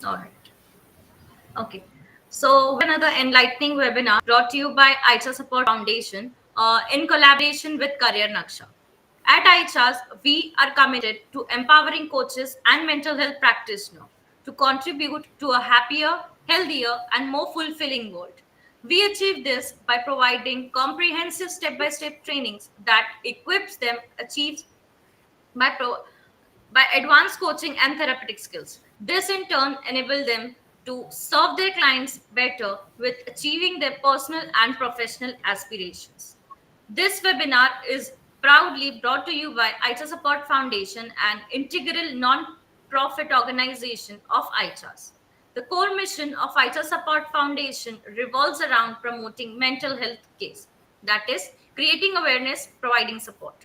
All right. Okay. So, another enlightening webinar brought to you by ICHA Support Foundation in collaboration with Career Naksha. At ICHAS, we are committed to empowering coaches and mental health practitioners to contribute to a happier, healthier, and more fulfilling world. We achieve this by providing comprehensive step-by-step trainings that equips them achieve by by advanced coaching and therapeutic skills. This in turn enables them to serve their clients better with achieving their personal and professional aspirations. This webinar is proudly brought to you by ICHA Support Foundation, an integral non-profit organization of ICHAS. The core mission of ICHA Support Foundation revolves around promoting mental health care, that is, creating awareness, providing support,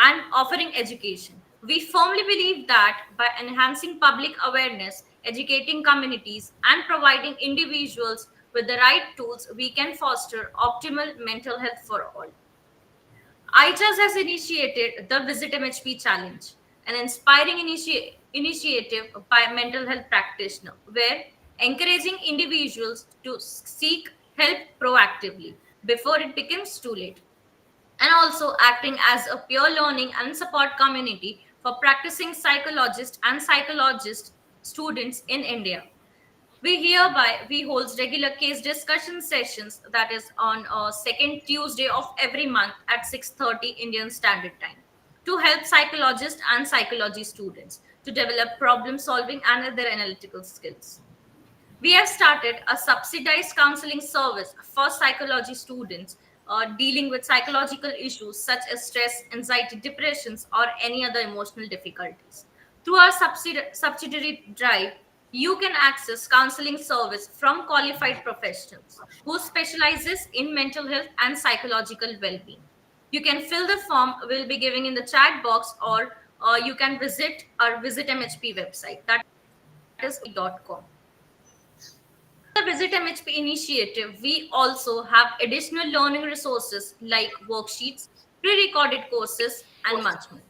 and offering education. We firmly believe that by enhancing public awareness, educating communities, and providing individuals with the right tools, we can foster optimal mental health for all. ICHAS has initiated the Visit MHP Challenge, an inspiring initiative by mental health practitioners, where encouraging individuals to seek help proactively before it becomes too late, and also acting as a peer learning and support community for practicing psychologists and psychologist students in India. We holds regular case discussion sessions, that is on second Tuesday of every month at 6:30 Indian Standard Time, to help psychologists and psychology students to develop problem solving and other analytical skills. We have started a subsidized counseling service for psychology students dealing with psychological issues such as stress, anxiety, depressions, or any other emotional difficulties. Through our subsidiary drive, you can access counseling service from qualified professionals who specializes in mental health and psychological well-being. You can fill the form we'll be giving in the chat box, or you can visit our Visit MHP website, that is .com. The Visit MHP initiative, we also have additional learning resources like worksheets, pre-recorded courses, and much more.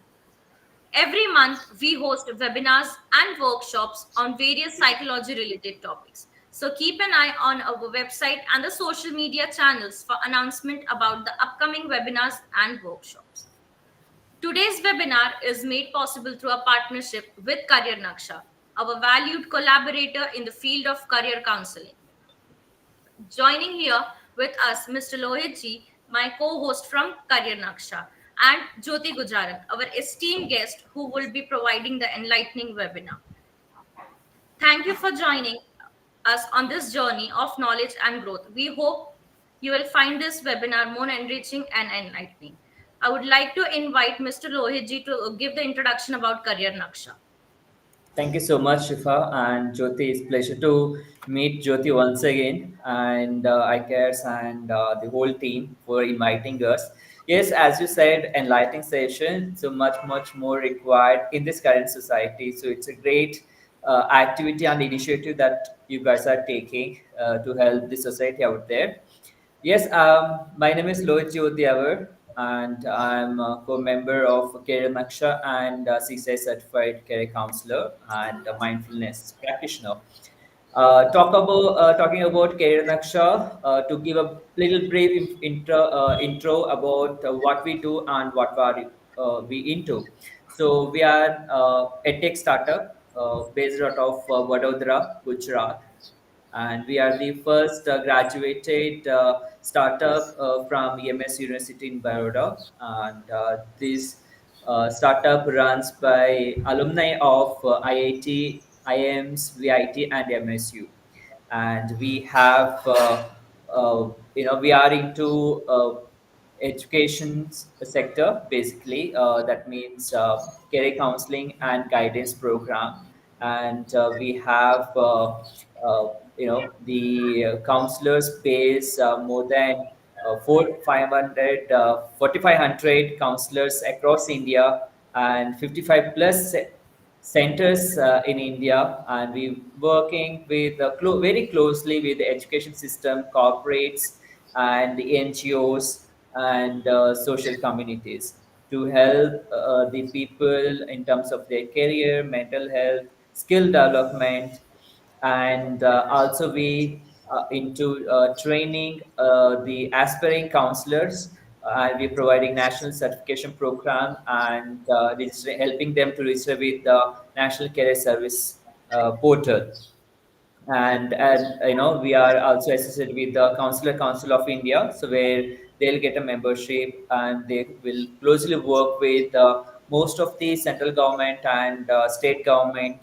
Every month, we host webinars and workshops on various psychology-related topics. So keep an eye on our website and the social media channels for announcement about the upcoming webinars and workshops. Today's webinar is made possible through a partnership with Career Naksha, our valued collaborator in the field of career counseling. Joining here with us, Mr. Lohit ji, my co-host from Career Naksha, and Jyoti Gujaran, our esteemed guest who will be providing the enlightening webinar. Thank you for joining us on this journey of knowledge and growth. We hope you will find this webinar more enriching and enlightening. I would like to invite Mr. Lohit ji to give the introduction about Career Naksha. Thank you so much, Shifa and Jyoti. It's a pleasure to meet Jyoti once again, and I guess and the whole team for inviting us. Yes, as you said, enlightening session. So much more required in this current society. So it's a great activity and initiative that you guys are taking to help the society out there. Yes, my name is Lohit Jyothiavar, and I'm a co-member of Career Naksha and CSI Certified Career Counselor and a mindfulness practitioner. Talking about Career Naksha, to give a little brief intro about what we do and what are we into. So we are a tech startup based out of Vadodara, Gujarat, and we are the first graduated startup from EMS University in Baroda. And this startup runs by alumni of IIT, IIMs, VIT, and MSU. And we have, we are into education sector basically. That means career counseling and guidance program, and we have the counselors base more than 4,500 counselors across India, and 55 plus centers in India, and we working with very closely with the education system, corporates, and the NGOs and social communities to help the people in terms of their career, mental health, skill development, And also we into training the aspiring counselors, and we're providing national certification program and helping them to register with the National Career Service portal. And we are also associated with the Counselor Council of India, so where they'll get a membership and they will closely work with most of the central government and state government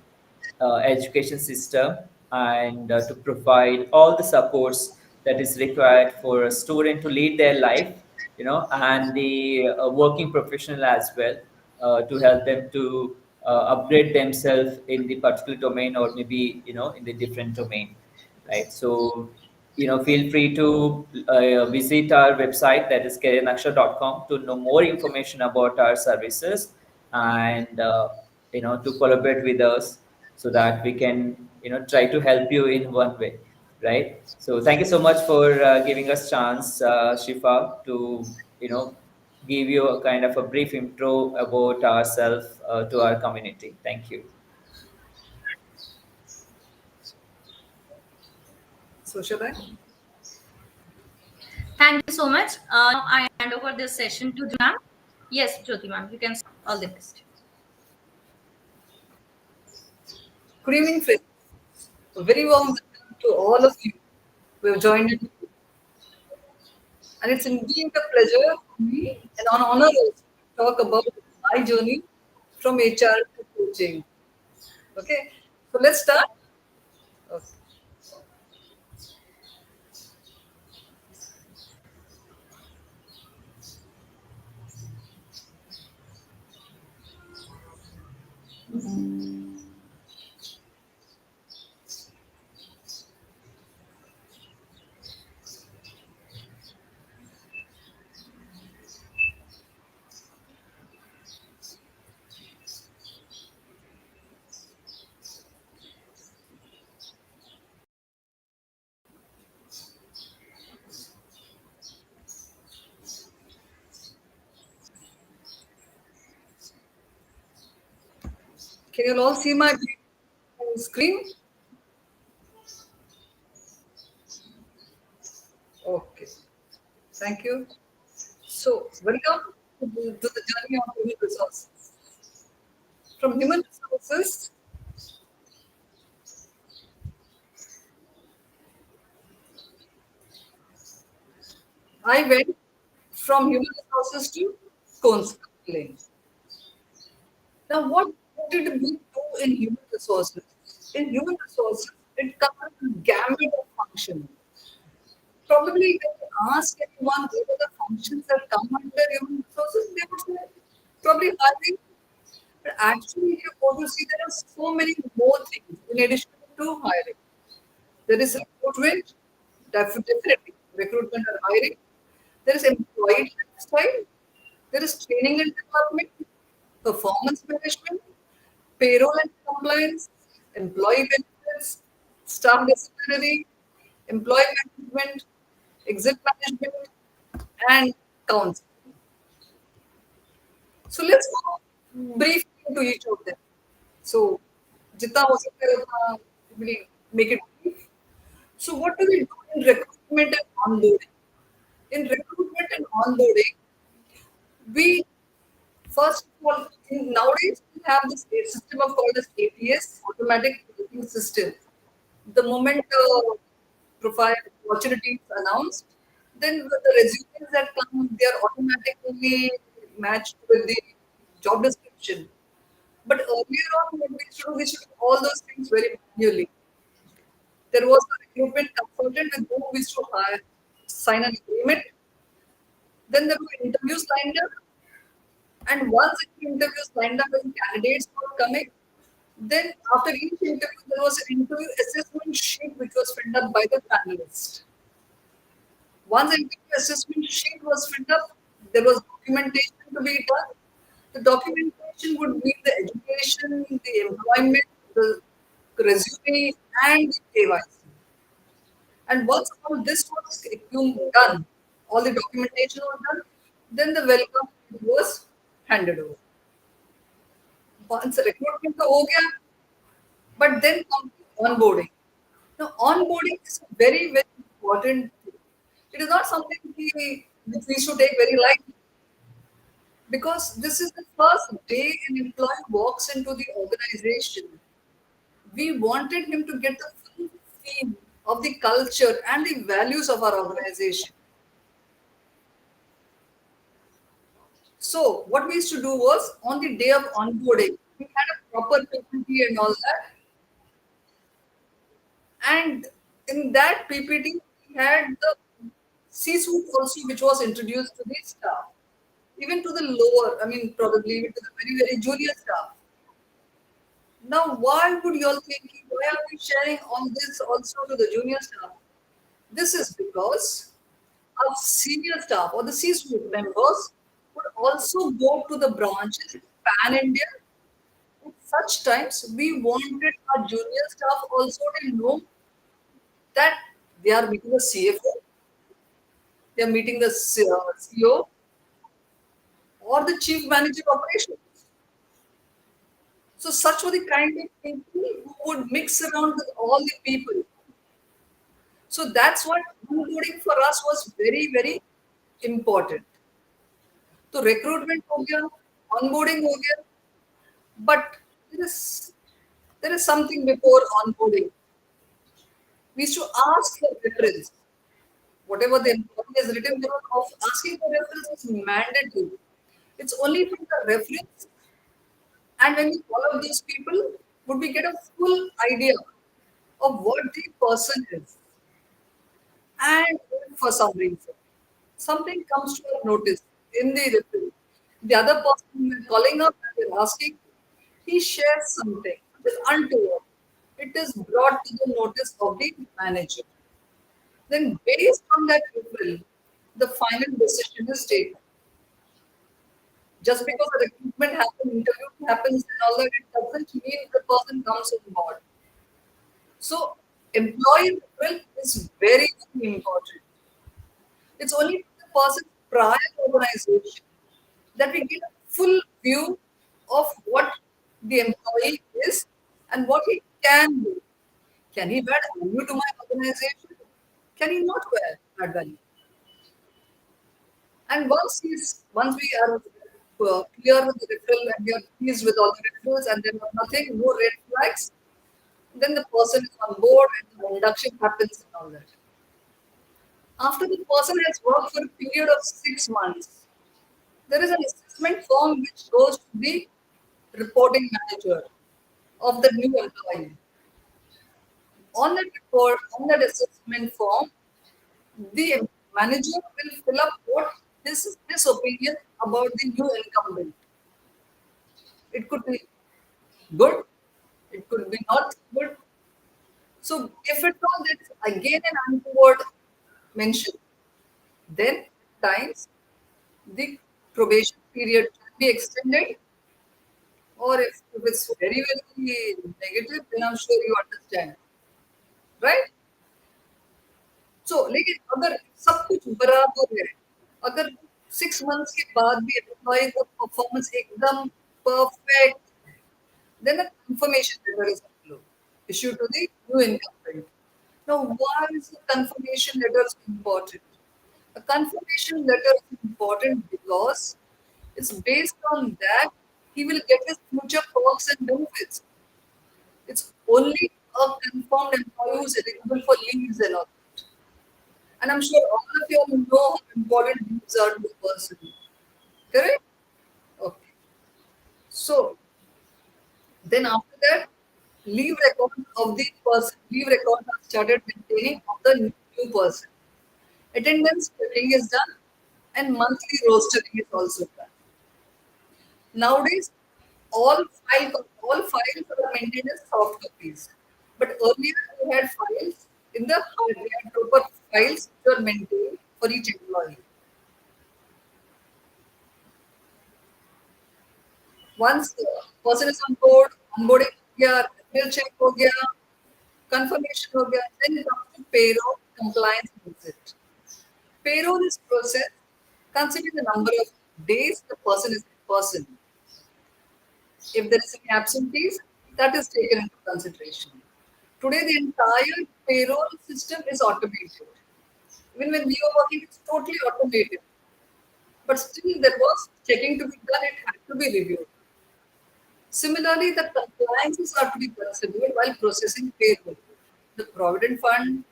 education system, and to provide all the supports that is required for a student to lead their life, and the working professional as well, to help them to upgrade themselves in the particular domain, or maybe in the different domain, right? So feel free to visit our website, that is careernaksha.com, to know more information about our services, and to collaborate with us, so that we can try to help you in one way, right? So thank you so much for giving us chance, Shifa, to give you a kind of a brief intro about ourselves to our community. Thank you. So shall I? Thank you so much. Now I hand over this session to Jyoti ma'am. Yes, Jyoti ma'am, you can start. All the best. Good evening, friends. A very warm welcome to all of you who have joined in. And it's indeed a pleasure for me and an honor also to talk about my journey from HR to coaching. Okay, so let's start. Okay. Can you all see my screen? Okay, thank you. So, welcome to the journey of human resources. From human resources, I went from human resources to counseling. Now, what did we do in human resources? In human resources, it covers a gamut of functions. Probably, when you ask anyone what are the functions that come under human resources, they would say probably hiring. But actually, if you go to see, there are so many more things in addition to hiring. There is recruitment, definitely recruitment and hiring. There is employee lifestyle. There is training and development, performance management, payroll and compliance, employee benefits, staff disciplinary, employee management, exit management, and counseling. So let's go briefly into each of them. So, जितना हो सकता है उतना we'll make it brief. So, what do we do in recruitment and onboarding? In recruitment and onboarding, we first of all, nowadays we have this system of called as ATS, automatic recruiting system. The moment profile opportunity is announced, then the resumes that come, they are automatically matched with the job description. But earlier on, when we should do all those things very manually. There was a recruitment consultant with whom we used to sign an agreement. Then there were interviews lined up. And once the interviews lined up and candidates were coming, then after each interview, there was an interview assessment sheet which was filled up by the panelist. Once the interview assessment sheet was filled up, there was documentation to be done. The documentation would be the education, the employment, the resume, and the KYC. And once all this was done, all the documentation was done, then the welcome was handed over. Once the recruitment तो हो गया, but then comes onboarding. Now, onboarding is a very, very important thing. It is not something which we should take very lightly, because this is the first day an employee walks into the organization. We wanted him to get the full feel of the culture and the values of our organization. So, what we used to do was on the day of onboarding, we had a proper PPT and all that. And in that PPT, we had the C-suite also, which was introduced to the staff, even to the lower, I mean, probably even to the very, very junior staff. Now, why would you all think, why are we sharing all this also to the junior staff? This is because our senior staff or the C-suite members would also go to the branches pan India. At such times, we wanted our junior staff also to know that they are meeting the CFO, they are meeting the CEO or the chief manager of operations. So such were the kind of people who would mix around with all the people. So that's what onboarding for us was very, very important. So recruitment हो गया, onboarding हो गया, but there is there is something before onboarding. We used to ask for reference. Whatever the employee has written down of asking for reference is mandatory. It's only from the reference, and when we follow these people, would we get a full idea of what the person is. And if for some reason something comes to our notice in the reference, the other person who is calling up and they're asking, he shares something which is untoward. It is brought to the notice of the manager. Then, based on that referral, the final decision is taken. Just because a recruitment happens, interview happens, and all that, it doesn't mean the person comes on board. So, employee referral is very, very important. It's only the person's prior organization that we get a full view of what the employee is and what he can do. Can he add value to my organization? Can he not add value? And once we are clear with the referral and we are pleased with all the referrals and there are nothing, no red flags, then the person is on board and the induction happens and all that. After the person has worked for a period of 6 months, there is an assessment form which goes to the reporting manager of the new employee. On that report, on that assessment form, the manager will fill up what his opinion about the new incumbent. It could be good, it could be not good. So if at all there is again an untoward mention, then times the probation period can be extended, or if it's very, very negative, then I'm sure you understand, right? So लेकिन अगर सब कुछ बराबर है, अगर 6 months के बाद भी employee का performance एकदम perfect, then a confirmation letter is issued to the new incumbent. Now, why is the confirmation letter important? A confirmation letter is important because it's based on that he will get his future perks and benefits. It's only a confirmed employee who's eligible for leaves and all that. And I'm sure all of you all know how important leaves are to the person. Correct? Okay. So then after that, leave record of the person, leave record are started maintaining of the new person. Attendance checking is done and monthly rostering is also done. Nowadays, all files are maintained as soft copies. But earlier we had files in the hard, we had proper files which were maintained for each employee. Once the person is on board, onboarding हो गया, referral check हो गया, confirmation हो गया, then it comes to payroll compliance visit. Payroll is processed considering the number of days the person is in person. If there is any absentees, that is taken into consideration. Today, the entire payroll system is automated. Even when we were working, it's totally automated. But still, there was checking to be done, it had to be reviewed. Similarly, the compliances are to be considered while processing payroll. The Provident Fund,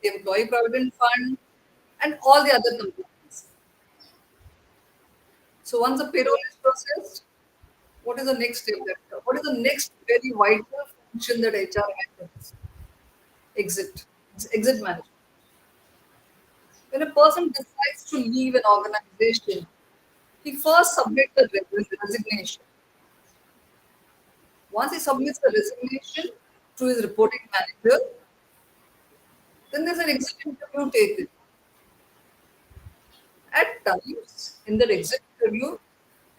the Employee Provident Fund, and all the other compliance. So once the payroll is processed, what is the next step? What is the next very vital function that HR handles? Exit. It's exit management. When a person decides to leave an organization, he first submits the resignation. Once he submits the resignation to his reporting manager, then there's an exit interview taken. At times, in the exit interview,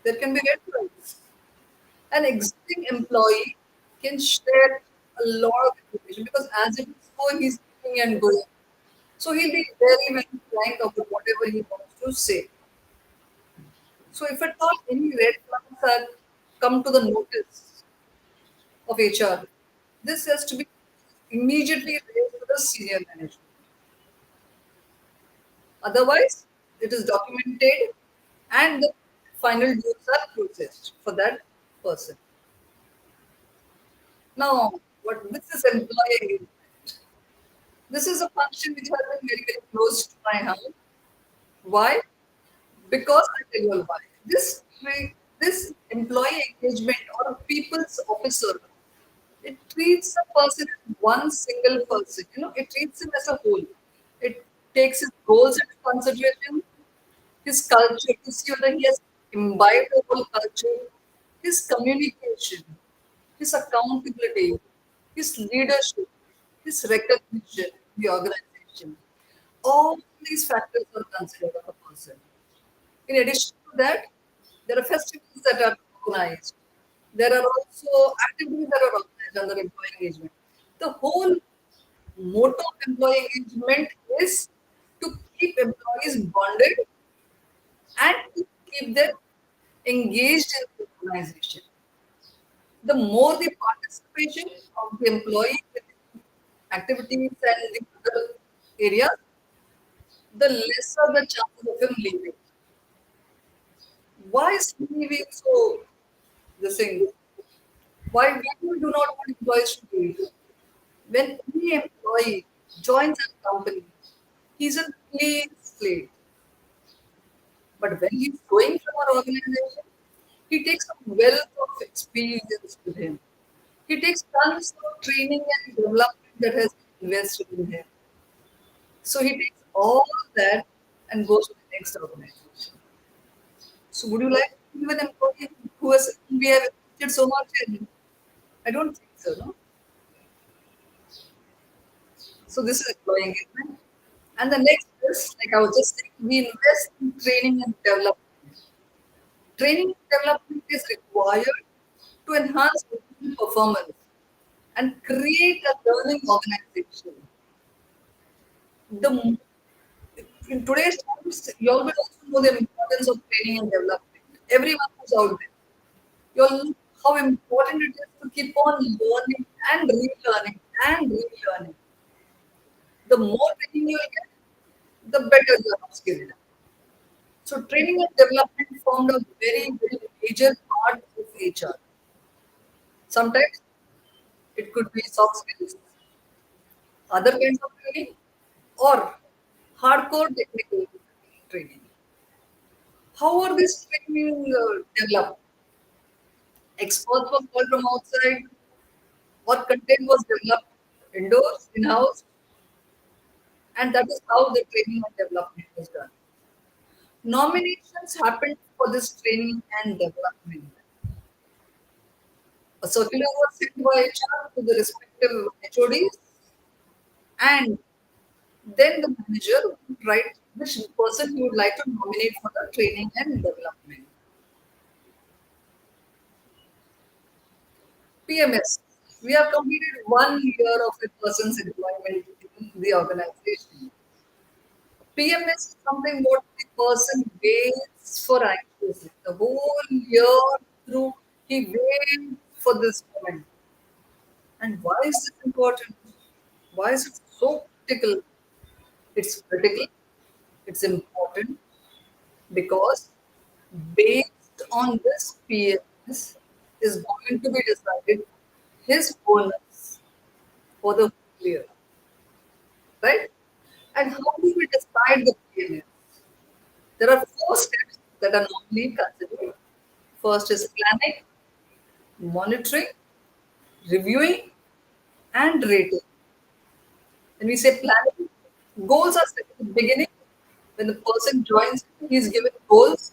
there can be red flags. An exiting employee can share a lot of information because as it is so, he's coming and going. So he'll be very, very frank about whatever he wants to say. So if at all any red flags are come to the notice of HR, this has to be immediately raised to the senior management. Otherwise, it is documented and the final dues are processed for that person. Now, what this is employee engagement. This is a function which has been very, very close to my heart. Why? Because I tell you all why. This employee engagement or people's officer, it treats a person as one single person. It treats him as a whole. It takes his goals into consideration, his culture to see whether he has imbibed the whole culture, his communication, his accountability, his leadership, his recognition in the organization. All these factors are considered of a person. In addition to that, there are festivals that are organized. There are also activities that are organized under employee engagement. The whole motto of employee engagement is to keep employees bonded and to keep them engaged in the organization. The more the participation of the employee in activities and the other areas, the lesser the chances of him leaving. Why is leaving so the thing? Why people do not want employees to leave? When any employee joins a company, he's a clean slate. But when he's going from our organization, he takes a wealth of experience with him. He takes tons of training and development that has been invested in him. So he takes all that and goes to the next organization. So would you like to be an employee who has we have invested so much in? I don't think so, no? So this is employee engagement. And the next is, like I was just saying, we invest in training and development. Training and development is required to enhance performance and create a learning organization. The in today's times, you all will also know the importance of training and development. Everyone who's out there, you all know how important it is to keep on learning and relearning and relearning. The more training you will get, the better you are skilled. So training and development formed a very, very major part of HR. Sometimes it could be soft skills, other kinds of training, or hardcore technical training. How are this training developed? Experts were called from outside, or content was developed indoors, in-house, and that is how the training and development was done. Nominations happened for this training and development. A circular was sent by HR to the respective HODs, and then the manager would write which person he would like to nominate for the training and development. PMS. We have completed 1 year of a person's employment in the organization. PMS is something what the person waits for anxiously. The whole year through, he waits for this moment. And why is this important? Why is it so critical? It's critical, it's important because based on this PMS is going to be decided his bonus for the whole year, right? And how do we decide the PMS? There are four steps that are normally considered. First is planning, monitoring, reviewing, and rating. When we say planning, goals are set at the beginning. When the person joins, he is given goals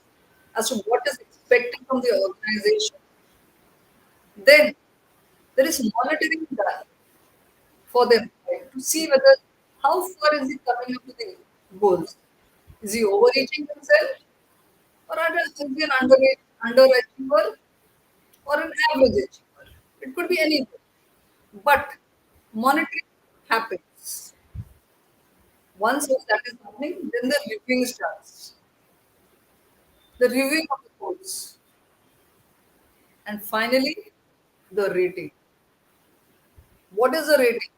as to what is expected from the organization. Then there is monitoring done for them, right, to see whether how far is he coming up to the goals. Is he overreaching himself, or is he an underachiever, or an average achiever? It could be anything. But monitoring happens. Once that is happening, then the reviewing starts. The reviewing of the goals. And finally, the rating. What is a rating?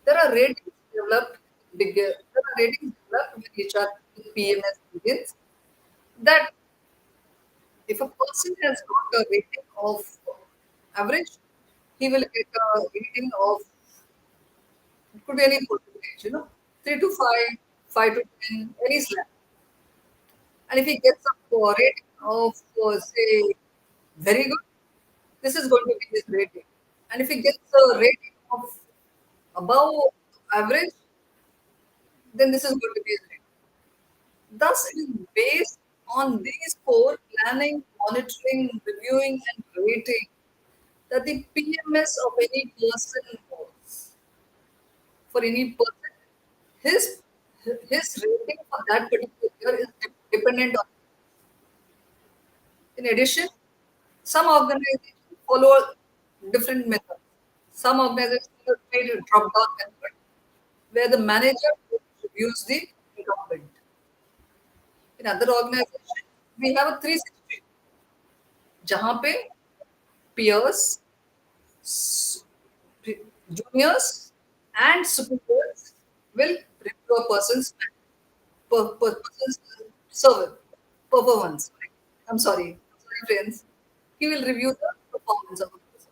There are ratings developed bigger. There are ratings developed when HR PMS begins. That if a person has got a rating of average, he will get a rating of, it could be any percentage, 3 to 5, 5 to 10, any slab. And if he gets a rating of, say, very good, this is going to be his rating. And if he gets a rating of above average, then this is going to be his rating. Thus, it is based on these four: planning, monitoring, reviewing, and rating that the PMS of any person was. For any person, his his rating for that particular year is dependent on. In addition, some organizations follow different methods. Some organizations have made a drop-down method where the manager reviews the incumbent. In other organizations, we have a 360 जहाँ पे peers, s- juniors, and superiors will review a person's person's service performance. I'm sorry, friends. He will review the performance of a person.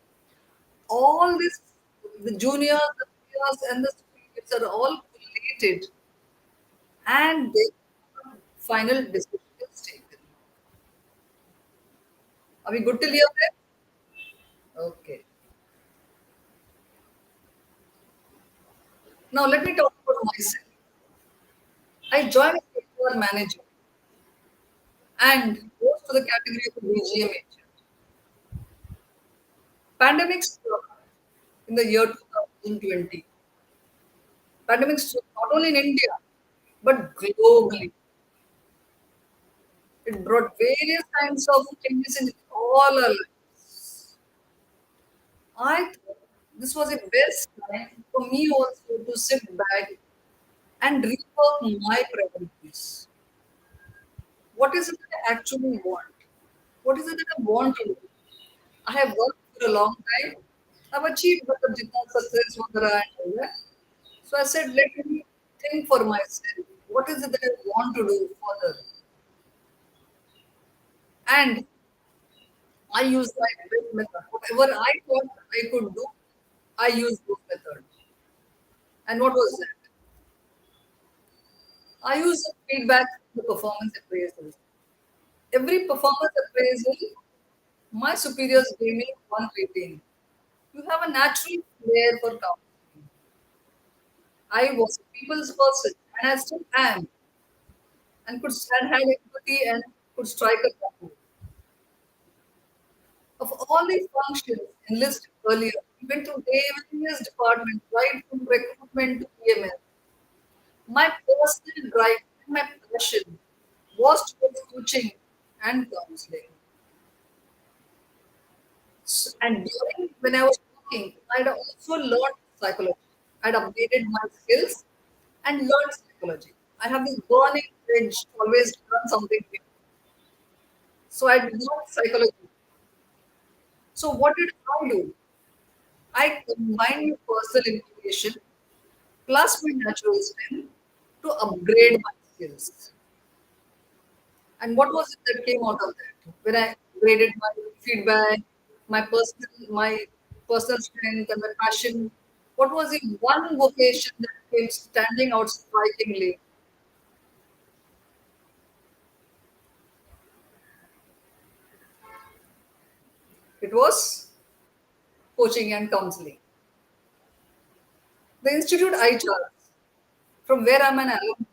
All this, the juniors, the peers, and the superiors are all collated, and the final decision is taken. Are we good till here, friends? Okay. Now let me talk about myself. I joined as a HR manager and rose to the category of a BGM agent. Pandemic struck in the year 2020. Pandemic struck not only in India but globally. It brought various kinds of changes in all our lives. I thought this was the best time for me also to sit back and rework my priorities. What is it that I actually want? What is it that I want to do? I have worked for a long time. I've achieved मतलब जितना success वगैरह and all that. So I said, let me think for myself. What is it that I want to do further? And I used my best method. Whatever I thought I could do, I used those methods. And what was that? I used the feedback, the performance appraisals. Every performance appraisal, my superiors gave me one rating. You have a natural flair for counseling. I was a people's person, and I still am, and could stand had empathy and could strike a balance. Of all these functions enlisted earlier, even to various departments, right from recruitment to PMS, my personal drive and my passion was towards coaching and counseling. And during when I was working, I'd also learned psychology. I'd updated my skills and learned psychology. I have this burning urge to always learn something new. So I learned psychology. So what did I do? I combined personal motivation plus my natural strength to upgrade my skills. And what was it that came out of that? When I graded my feedback, my personal strength and my passion, what was the one vocation that came standing out strikingly? It was coaching and counseling. The institute I chose, from where I'm an alumni,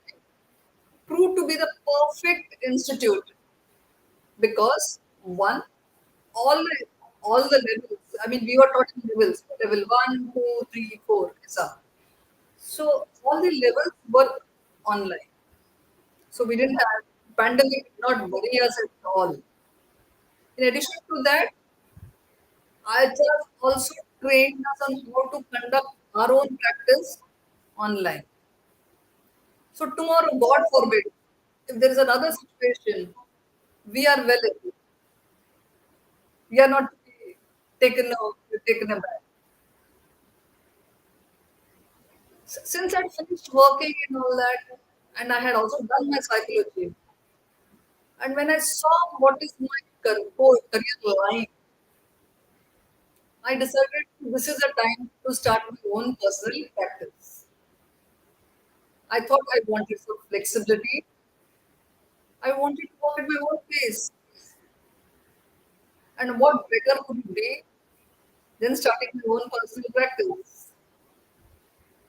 proved to be the perfect institute because one, all all the levels. I mean, we were taught in levels, level one, two, three, four, etc. So all the levels were online. So we didn't have pandemic did not worry us at all. In addition to that, I just also trained us on how to conduct our own practice online. So tomorrow, God forbid, if there is another situation, we are well able. We are not to be taken aback. Since I finished working and all that, and I had also done my psychology, and when I saw what is my career line, I decided this is a time to start my own personal practice. I thought I wanted some flexibility. I wanted to walk at my own pace. And what better could it be than starting my own personal practice?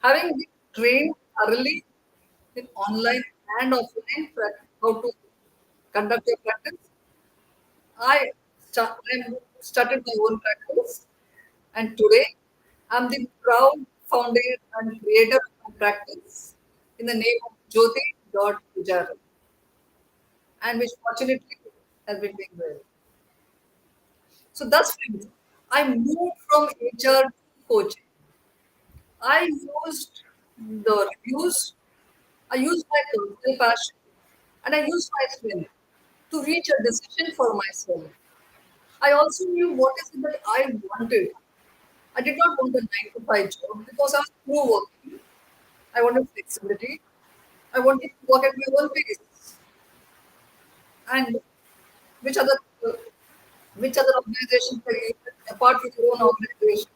Having been trained thoroughly in online and offline how to conduct your practice, I started my own practice, and today I'm the proud founder and creator of my practice in the name of Jyoti.Pujaran, and which fortunately has been doing well. So thus, friends, I moved from HR to coaching. I used the reviews, I used my personal passion, and I used my strength to reach a decision for myself. I also knew what is it that I wanted. I did not want a 9 to 5 job because I was through working. I wanted flexibility. I wanted to work at my own pace. And which other which other organization can you apart from your own organization?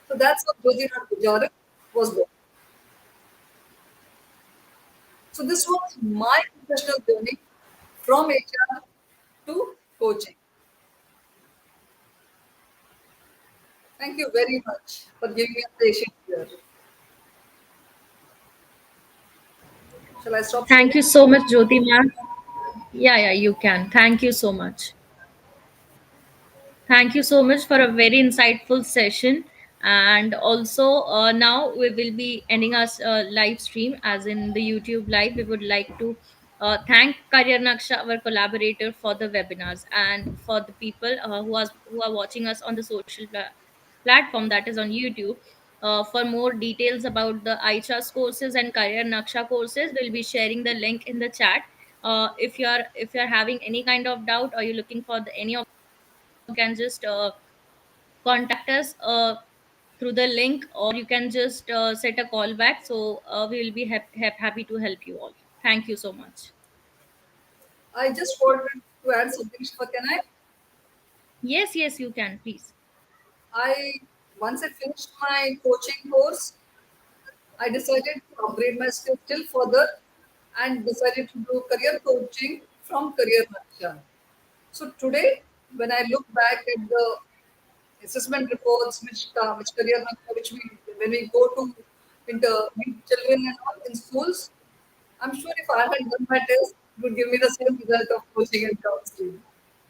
So that's how Jyoti Pujaran was born. So this was my professional journey from HR to coaching. Thank you very much for giving me a session here. Shall I stop Thank sharing? you so much, Jyoti ma'am. Yeah, you can. Thank you so much. Thank you so much for a very insightful session. And also, now we will be ending our live stream, as in the YouTube live. We would like to thank Career Naksha, our collaborator, for the webinars, and for the people who are watching us on the social platform, that is on YouTube. For more details about the ICHAS courses and Career Naksha courses, we'll be sharing the link in the chat. If you're having any kind of doubt, or you're looking for any of, you can just contact us through the link, or you can just set a call back. So we will be happy to help you all. Thank you so much. I just wanted to add something, Shiva. Can I? Yes, you can, please. I once I finished my coaching course, I decided to upgrade my skills still further and decided to do career coaching from Career Naksha. So today, when I look back at the assessment reports, which career which we when we go to meet children and all in schools, I'm sure if I had done my test, it would give me the same result of coaching and counseling.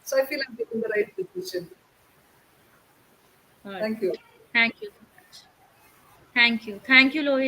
So I feel I'm taking the right decision. All right. Thank you. Thank you so much. Thank you, Lohit.